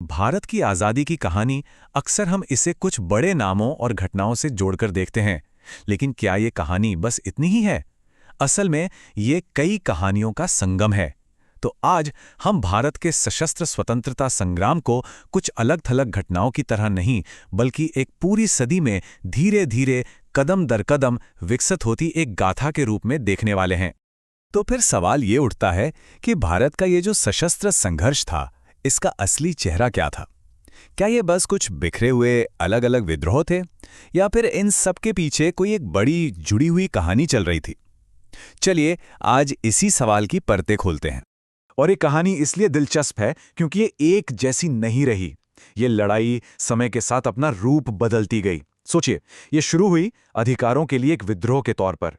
भारत की आज़ादी की कहानी अक्सर हम इसे कुछ बड़े नामों और घटनाओं से जोड़कर देखते हैं। लेकिन क्या ये कहानी बस इतनी ही है? असल में ये कई कहानियों का संगम है। तो आज हम भारत के सशस्त्र स्वतंत्रता संग्राम को कुछ अलग-थलग घटनाओं की तरह नहीं, बल्कि एक पूरी सदी में धीरे-धीरे, कदम दर कदम विकसित होती एक गाथा के रूप में देखने वाले हैं। तो फिर सवाल ये उठता है कि भारत का ये जो सशस्त्र संघर्ष था, इसका असली चेहरा क्या था? क्या ये बस कुछ बिखरे हुए अलग-अलग विद्रोह थे, या फिर इन सब के पीछे कोई एक बड़ी जुड़ी हुई कहानी चल रही थी? चलिए आज इसी सवाल की परतें खोलते हैं। और ये कहानी इसलिए दिलचस्प है क्योंकि ये एक जैसी नहीं रही। ये लड़ाई समय के साथ अपना रूप बदलती गई। सोचिए, ये शुरू हुई अधिकारों के लिए एक विद्रोह के तौर पर,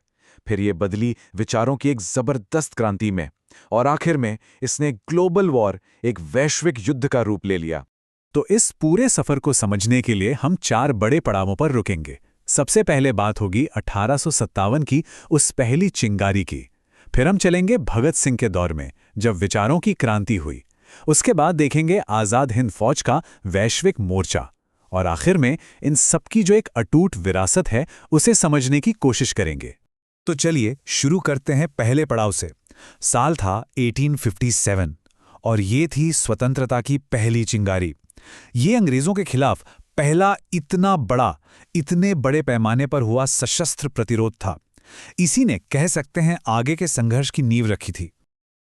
फिर ये बदली विचारों की एक जबरदस्त क्रांति में, और आखिर में इसने ग्लोबल वॉर, एक वैश्विक युद्ध का रूप ले लिया। तो इस पूरे सफर को समझने के लिए हम चार बड़े पड़ावों पर रुकेंगे। सबसे पहले बात होगी 1857 की उस पहली चिंगारी की। फिर हम चलेंगे भगत सिंह के दौर में, जब विचारों की क्रांति हुई। उसके बाद देखेंगे आज़ाद हिंद फौज का वैश्विक मोर्चा। और आखिर में इन सबकी जो एक अटूट विरासत है, उसे समझने की कोशिश करेंगे। तो चलिए शुरू करते हैं पहले पड़ाव से। साल था 1857 और ये थी स्वतंत्रता की पहली चिंगारी। ये अंग्रेजों के खिलाफ पहला इतना बड़ा, इतने बड़े पैमाने पर हुआ सशस्त्र प्रतिरोध था। इसी ने कह सकते हैं आगे के संघर्ष की नींव रखी थी।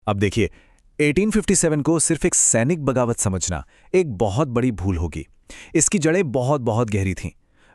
अब देखिए, 1857 को सिर्फ एक सैनिक बगावत समझना एक बहुत बड़ी भूल होगी। इसकी जड़ें बहुत बहुत गहरी थीं।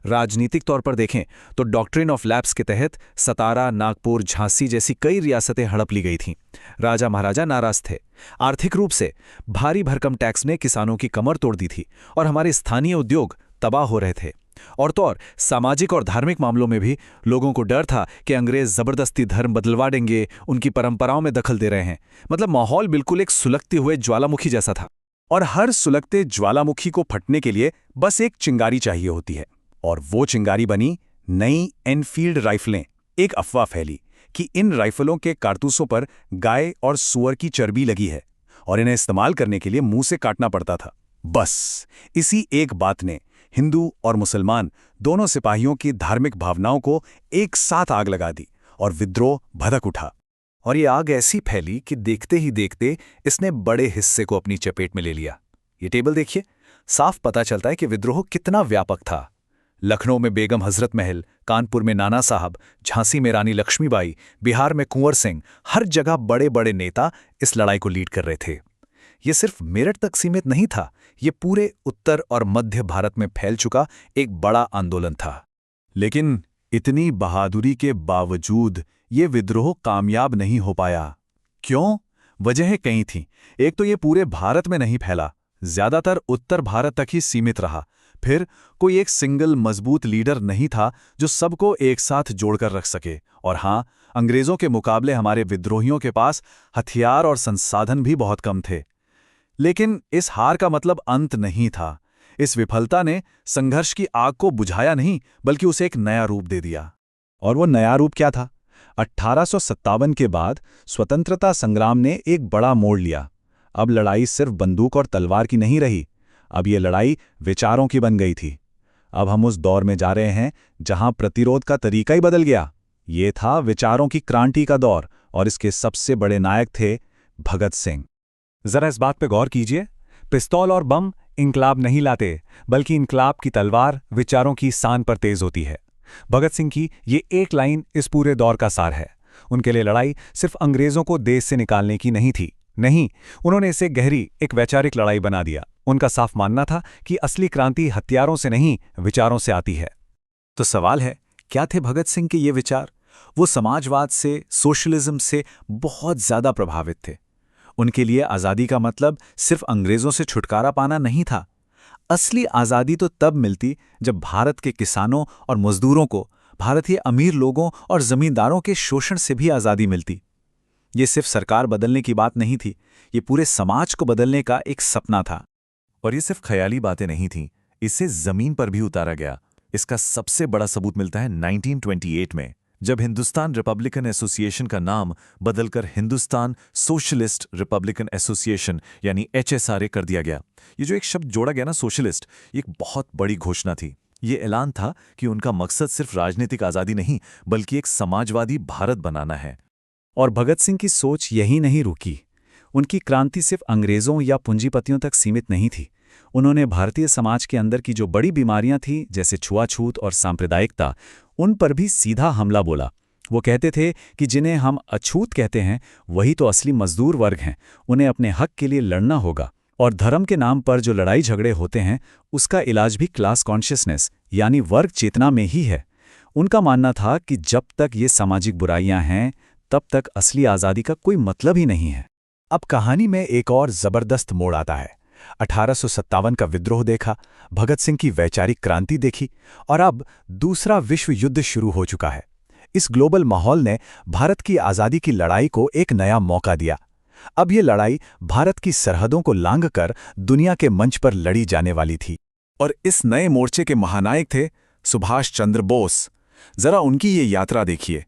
राजनीतिक तौर पर देखें तो डॉक्ट्रिन ऑफ लैप्स के तहत सतारा, नागपुर, झांसी जैसी कई रियासतें हड़प ली गई थीं। राजा महाराजा नाराज थे। आर्थिक रूप से भारी भरकम टैक्स ने किसानों की कमर तोड़ दी थी और हमारे स्थानीय उद्योग तबाह हो रहे थे। और तो और सामाजिक और धार्मिक मामलों में भी लोगों को डर था कि अंग्रेज जबरदस्ती धर्म बदलवा देंगे, उनकी परंपराओं में दखल दे रहे हैं। मतलब माहौल बिल्कुल एक सुलगते हुए ज्वालामुखी जैसा था। और हर सुलगते ज्वालामुखी को फटने के लिए बस एक चिंगारी चाहिए होती है। और वो चिंगारी बनी नई एनफील्ड राइफलें। एक अफवाह फैली कि इन राइफलों के कारतूसों पर गाय और सूअर की चर्बी लगी है और इन्हें इस्तेमाल करने के लिए मुंह से काटना पड़ता था। बस इसी एक बात ने हिंदू और मुसलमान दोनों सिपाहियों की धार्मिक भावनाओं को एक साथ आग लगा दी और विद्रोह भड़क उठा। और ये आग ऐसी फैली कि देखते ही देखते इसने बड़े हिस्से को अपनी चपेट में ले लिया। ये टेबल देखिए, साफ पता चलता है कि विद्रोह कितना व्यापक था। लखनऊ में बेगम हजरत महल, कानपुर में नाना साहब, झांसी में रानी लक्ष्मीबाई, बिहार में कुंवर सिंह, हर जगह बड़े बड़े नेता इस लड़ाई को लीड कर रहे थे। ये सिर्फ मेरठ तक सीमित नहीं था, ये पूरे उत्तर और मध्य भारत में फैल चुका एक बड़ा आंदोलन था। लेकिन इतनी बहादुरी के बावजूद ये विद्रोह कामयाब नहीं हो पाया। क्यों? वजहें कई थीं। एक तो ये पूरे भारत में नहीं फैला, ज्यादातर उत्तर भारत तक ही सीमित रहा। फिर कोई एक सिंगल मजबूत लीडर नहीं था जो सबको एक साथ जोड़कर रख सके। और हां, अंग्रेजों के मुकाबले हमारे विद्रोहियों के पास हथियार और संसाधन भी बहुत कम थे। लेकिन इस हार का मतलब अंत नहीं था। इस विफलता ने संघर्ष की आग को बुझाया नहीं, बल्कि उसे एक नया रूप दे दिया। और वो नया रूप क्या था? 1857 के बाद स्वतंत्रता संग्राम ने एक बड़ा मोड़ लिया। अब लड़ाई सिर्फ बंदूक और तलवार की नहीं रही, अब ये लड़ाई विचारों की बन गई थी। अब हम उस दौर में जा रहे हैं जहां प्रतिरोध का तरीका ही बदल गया। ये था विचारों की क्रांति का दौर, और इसके सबसे बड़े नायक थे भगत सिंह। जरा इस बात पे गौर कीजिए, पिस्तौल और बम इंकलाब नहीं लाते, बल्कि इंकलाब की तलवार विचारों की सान पर तेज होती है। भगत सिंह की ये एक लाइन इस पूरे दौर का सार है। उनके लिए लड़ाई सिर्फ अंग्रेजों को देश से निकालने की नहीं थी। नहीं, उन्होंने इसे गहरी एक वैचारिक लड़ाई बना दिया। उनका साफ मानना था कि असली क्रांति हथियारों से नहीं, विचारों से आती है। तो सवाल है, क्या थे भगत सिंह के ये विचार? वो समाजवाद से, सोशलिज्म से बहुत ज्यादा प्रभावित थे। उनके लिए आज़ादी का मतलब सिर्फ अंग्रेजों से छुटकारा पाना नहीं था। असली आज़ादी तो तब मिलती जब भारत के किसानों और मजदूरों को भारतीय अमीर लोगों और जमींदारों के शोषण से भी आज़ादी मिलती। ये सिर्फ सरकार बदलने की बात नहीं थी, ये पूरे समाज को बदलने का एक सपना था। और ये सिर्फ ख्याली बातें नहीं थीं, इसे जमीन पर भी उतारा गया। इसका सबसे बड़ा सबूत मिलता है 1928 में, जब हिंदुस्तान रिपब्लिकन एसोसिएशन का नाम बदलकर हिंदुस्तान सोशलिस्ट रिपब्लिकन एसोसिएशन यानी HSRA कर दिया गया। ये जो एक शब्द जोड़ा गया ना, सोशलिस्ट, ये एक बहुत बड़ी घोषणा थी। ये ऐलान था कि उनका मकसद सिर्फ राजनीतिक आज़ादी नहीं बल्कि एक समाजवादी भारत बनाना है। और भगत सिंह की सोच यही नहीं रुकी। उनकी क्रांति सिर्फ अंग्रेज़ों या पूंजीपतियों तक सीमित नहीं थी। उन्होंने भारतीय समाज के अंदर की जो बड़ी बीमारियां थीं, जैसे छुआछूत और सांप्रदायिकता, उन पर भी सीधा हमला बोला। वो कहते थे कि जिन्हें हम अछूत कहते हैं वही तो असली मजदूर वर्ग हैं, उन्हें अपने हक के लिए लड़ना होगा। और धर्म के नाम पर जो लड़ाई झगड़े होते हैं उसका इलाज भी क्लास कॉन्शियसनेस यानी वर्ग चेतना में ही है। उनका मानना था कि जब तक ये सामाजिक बुराइयां हैं तब तक असली आज़ादी का कोई मतलब ही नहीं है। अब कहानी में एक और ज़बरदस्त मोड़ आता है। 1857 का विद्रोह देखा, भगत सिंह की वैचारिक क्रांति देखी और अब दूसरा विश्व युद्ध शुरू हो चुका है। इस ग्लोबल माहौल ने भारत की आज़ादी की लड़ाई को एक नया मौका दिया। अब ये लड़ाई भारत की सरहदों को लांघकर दुनिया के मंच पर लड़ी जाने वाली थी। और इस नए मोर्चे के महानायक थे सुभाष चंद्र बोस। जरा उनकी ये यात्रा देखिए।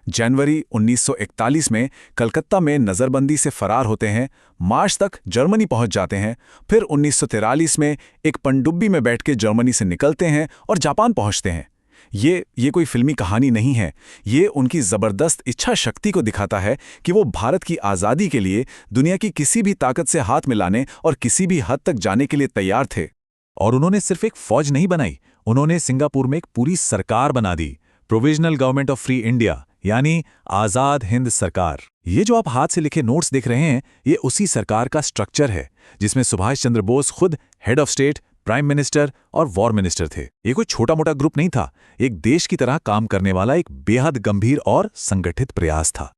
जनवरी 1941 में कलकत्ता में नज़रबंदी से फरार होते हैं, मार्च तक जर्मनी पहुंच जाते हैं, फिर 1943 में एक पनडुब्बी में बैठ के जर्मनी से निकलते हैं और जापान पहुंचते हैं। ये कोई फिल्मी कहानी नहीं है, ये उनकी ज़बरदस्त इच्छा शक्ति को दिखाता है कि वो भारत की आज़ादी के लिए दुनिया की किसी भी ताकत से हाथ मिलाने और किसी भी हद तक जाने के लिए तैयार थे। और उन्होंने सिर्फ एक फौज नहीं बनाई, उन्होंने सिंगापुर में एक पूरी सरकार बना दी, provisional government of free India यानी आज़ाद हिंद सरकार। ये जो आप हाथ से लिखे नोट्स देख रहे हैं, ये उसी सरकार का स्ट्रक्चर है जिसमें सुभाष चंद्र बोस खुद head of state, prime minister और वॉर मिनिस्टर थे। ये कोई छोटा मोटा ग्रुप नहीं था, एक देश की तरह काम करने वाला एक बेहद गंभीर और संगठित प्रयास था।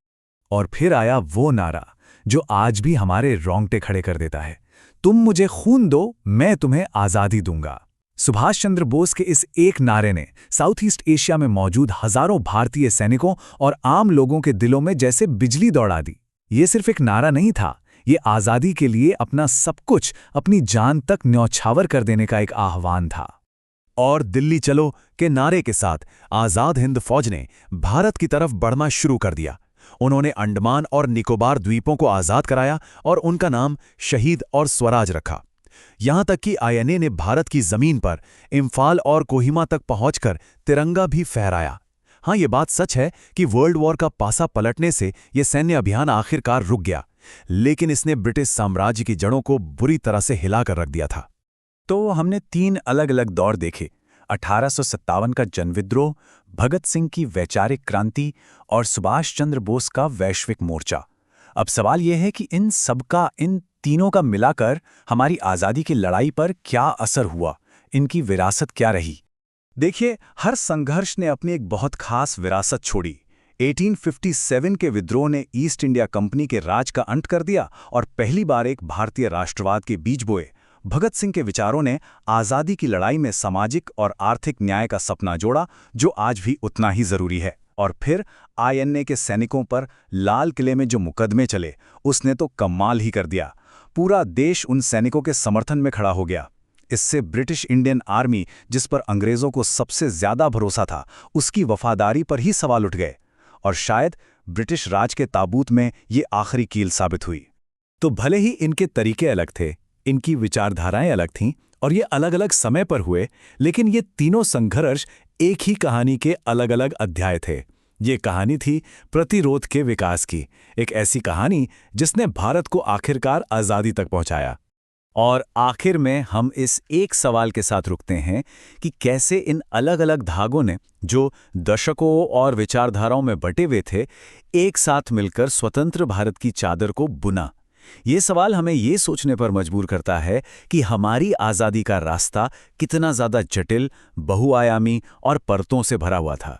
और फिर आया वो नारा जो आज भी हमारे रोंगटे खड़े कर देता है, तुम मुझे खून दो, मैं तुम्हें आज़ादी दूंगा। सुभाष चंद्र बोस के इस एक नारे ने साउथ ईस्ट एशिया में मौजूद हजारों भारतीय सैनिकों और आम लोगों के दिलों में जैसे बिजली दौड़ा दी। ये सिर्फ एक नारा नहीं था, ये आज़ादी के लिए अपना सब कुछ, अपनी जान तक न्यौछावर कर देने का एक आह्वान था। और दिल्ली चलो के नारे के साथ आज़ाद हिंद फौज ने भारत की तरफ बढ़ना शुरू कर दिया। उन्होंने अंडमान और निकोबार द्वीपों को आज़ाद कराया और उनका नाम शहीद और स्वराज रखा। यहां तक कि INA ने भारत की जमीन पर इम्फाल और कोहिमा तक पहुंचकर तिरंगा भी फहराया। हाँ, ये बात सच है कि वर्ल्ड वॉर का पासा पलटने से यह सैन्य अभियान आखिरकार रुक गया, लेकिन इसने ब्रिटिश साम्राज्य की जड़ों को बुरी तरह से हिलाकर रख दिया था। तो हमने 3 अलग अलग दौर देखे, 1857 का जनविद्रोह, भगत सिंह की वैचारिक क्रांति और सुभाष चंद्र बोस का वैश्विक मोर्चा। अब सवाल यह है कि इन तीनों का मिलाकर हमारी आज़ादी की लड़ाई पर क्या असर हुआ, इनकी विरासत क्या रही। देखिए, हर संघर्ष ने अपनी एक बहुत खास विरासत छोड़ी। 1857 के विद्रोह ने ईस्ट इंडिया कंपनी के राज का अंत कर दिया और पहली बार एक भारतीय राष्ट्रवाद के बीज बोए। भगत सिंह के विचारों ने आज़ादी की लड़ाई में सामाजिक और आर्थिक न्याय का सपना जोड़ा, जो आज भी उतना ही जरूरी है। और फिर INA के सैनिकों पर लाल किले में जो मुकदमे चले, उसने तो कमाल ही कर दिया। पूरा देश उन सैनिकों के समर्थन में खड़ा हो गया। इससे ब्रिटिश इंडियन आर्मी, जिस पर अंग्रेज़ों को सबसे ज़्यादा भरोसा था, उसकी वफादारी पर ही सवाल उठ गए और शायद ब्रिटिश राज के ताबूत में ये आखिरी कील साबित हुई। तो भले ही इनके तरीके अलग थे, इनकी विचारधाराएं अलग थीं और ये अलग अलग समय पर हुए, लेकिन ये तीनों संघर्ष एक ही कहानी के अलग अलग अध्याय थे। ये कहानी थी प्रतिरोध के विकास की, एक ऐसी कहानी जिसने भारत को आखिरकार आज़ादी तक पहुंचाया। और आखिर में हम इस एक सवाल के साथ रुकते हैं कि कैसे इन अलग अलग धागों ने, जो दशकों और विचारधाराओं में बटे हुए थे, एक साथ मिलकर स्वतंत्र भारत की चादर को बुना। ये सवाल हमें ये सोचने पर मजबूर करता है कि हमारी आज़ादी का रास्ता कितना ज़्यादा जटिल, बहुआयामी और परतों से भरा हुआ था।